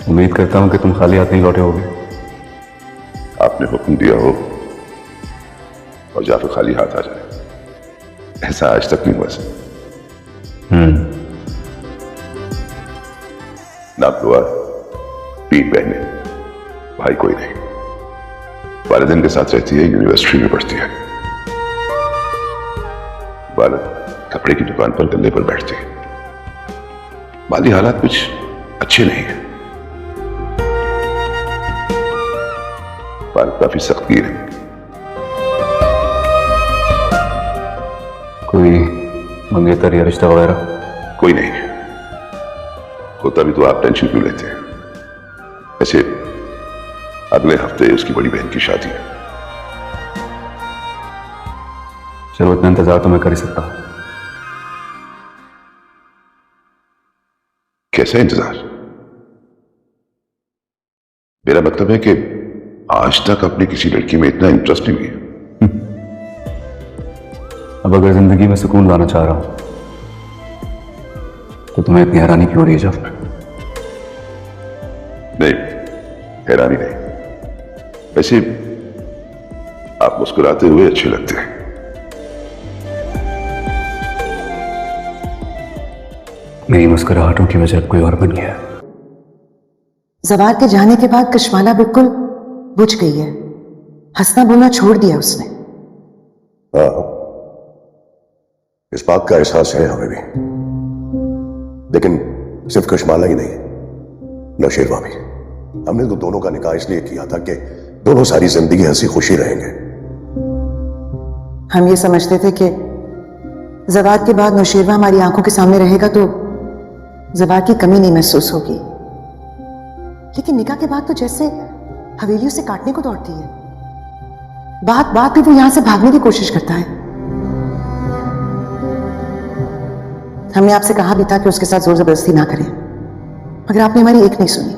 उम्मीद करता हूं कि तुम खाली हाथ नहीं लौटे होगे। आपने हुक्म दिया हो और जाफर खाली हाथ आ जाए, ऐसा आज तक नहीं हुआ सर। ना बुआ, तीन बहनें, भाई कोई नहीं। वालिदैन के साथ रहती है, यूनिवर्सिटी में पढ़ती है। वालिद कपड़े की दुकान पर गल्ले पर बैठते हैं। माली हालात कुछ अच्छे नहीं है। वालिद काफी सख्तगीर है। कोई मंगेतर या रिश्ता वगैरह? कोई नहीं है। होता भी तो आप टेंशन क्यों लेते हैं? ऐसे अगले हफ्ते उसकी बड़ी बहन की शादी है। चलो, इतना इंतजार तो मैं कर ही सकता हूं। कैसा इंतजार? मेरा मतलब है कि आज तक अपनी किसी लड़की में इतना इंटरेस्ट नहीं है। अब अगर जिंदगी में सुकून लाना चाह रहा हूं तो तुम्हें इतनी हैरानी क्यों हो रही है जाफर? नहीं, हैरानी नहीं। वैसे आप मुस्कुराते हुए अच्छे लगते हैं। मेरी मुस्कुराहटों की वजह कोई और बन गया है। जवार के जाने के बाद कशमाला बिल्कुल बुझ गई है। हंसना बोलना छोड़ दिया उसने। हाँ, इस बात का एहसास है हमें भी। लेकिन सिर्फ कशमाला ही नहीं, नौशेरवा भी। हमने तो दोनों का निकाह इसलिए किया था कि दोनों सारी जिंदगी हंसी खुशी रहेंगे। हम ये समझते थे कि जवार के बाद नौशेरवा हमारी आंखों के सामने रहेगा तो जवार की कमी नहीं महसूस होगी। लेकिन निकाह के बाद तो जैसे हवेली उसे काटने को दौड़ती है। बात बात पे वो यहां से भागने की कोशिश करता है। हमने आपसे कहा भी था कि उसके साथ जोर जबरदस्ती ना करें, मगर आपने हमारी एक नहीं सुनी।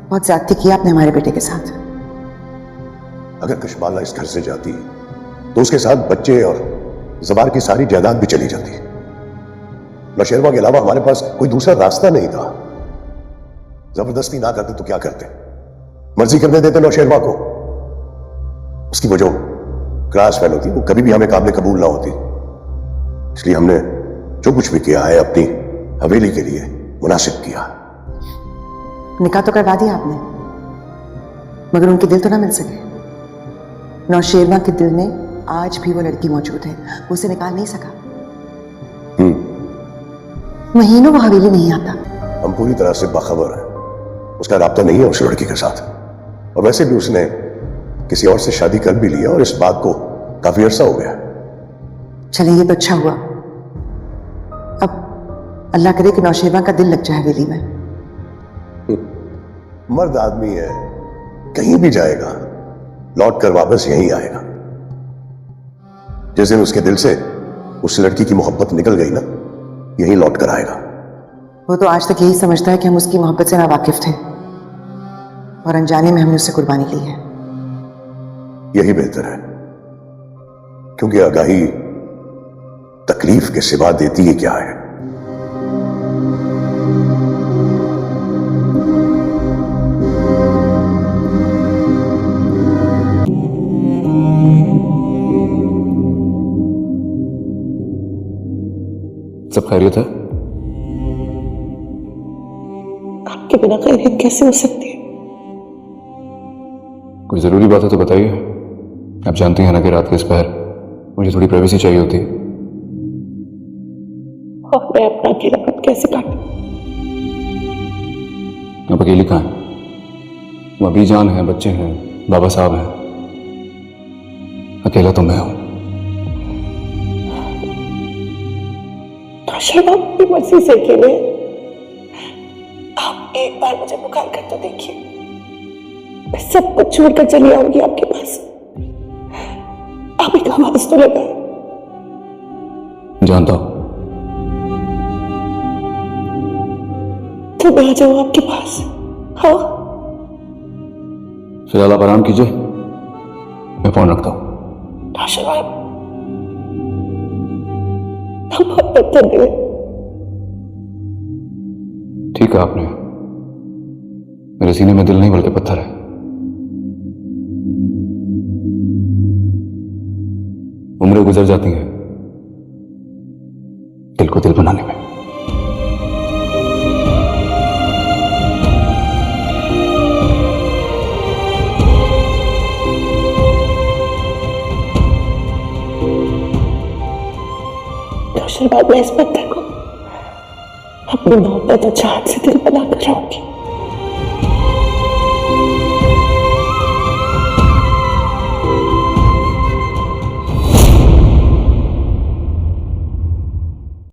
बहुत ज्यादती की आपने हमारे बेटे के साथ। अगर कशमाला इस घर से जाती तो उसके साथ बच्चे और जबार की सारी जायदाद भी चली जाती। नौशेरवा के अलावा हमारे पास कोई दूसरा रास्ता नहीं था। जबरदस्ती ना करते तो क्या करते? मर्जी करने देते नौशेरवा को। उसकी वो जो क्लास फेलो थी वो कभी भी हमें काबिल कबूल ना होती। इसलिए हमने जो कुछ भी किया है अपनी हवेली के लिए मुनासिब किया। निकाह तो करवा दिया आपने, मगर उनके दिल तो ना मिल सके। नौशेरवा के दिल में आज भी वो लड़की मौजूद है। वो उसे निकाल नहीं सका। महीनों वो हवेली नहीं आता। हम पूरी तरह से बाखबर हैं। उसका राब्ता नहीं है उस लड़की के साथ। और वैसे भी उसने किसी और से शादी कर भी लिया और इस बात को काफी अरसा हो गया। चले, ये तो अच्छा हुआ। अब अल्लाह करे कि नौशेरवा का दिल लग जाए हवेली में। मर्द आदमी है, कहीं भी जाएगा लौट कर वापस यहीं आएगा। जिस दिन उसके दिल से उस लड़की की मोहब्बत निकल गई ना, यहीं लौट कर आएगा। वो तो आज तक यही समझता है कि हम उसकी मोहब्बत से नावाकिफ थे और अनजाने में हमने उससे कुर्बानी ली है। यही बेहतर है, क्योंकि आगाही तकलीफ के सिवा देती ही क्या है। सब खैरियत है? आपके बिना खैरियत कैसे हो सकती है? कोई जरूरी बात है तो बताइए। आप जानती हैं ना कि रात के इस पहर मुझे थोड़ी प्राइवेसी चाहिए होती है। और मैं अपना अकेलापन कैसे काटूं? आप अकेली कहाँ हैं? वो अभी जान है, बच्चे हैं, बाबा साहब हैं। अकेला तो मैं हूं। शर्मा, अपनी मर्जी से अकेले। आप एक बार मुझे पुकार कर तो देखिए। मैं सब कुछ छोड़कर चली आऊंगी आपके पास। आप एक आवाज तो लगाए। जानता हूं। तो मैं आ जाऊं आपके पास। हाँ, फिलहाल आप आराम कीजिए, मैं फोन रखता हूं। शर्मा, बहुत बेहतर दिए। ठीक है, आपने मेरे सीने में दिल नहीं बल्कि पत्थर है। उम्रें गुजर जाती हैं दिल को दिल बनाने में। नौशरबाद, मैं इस पत्थर को अपनी मोहब्बत और चाहत से दिल बनाकर रहूंगी।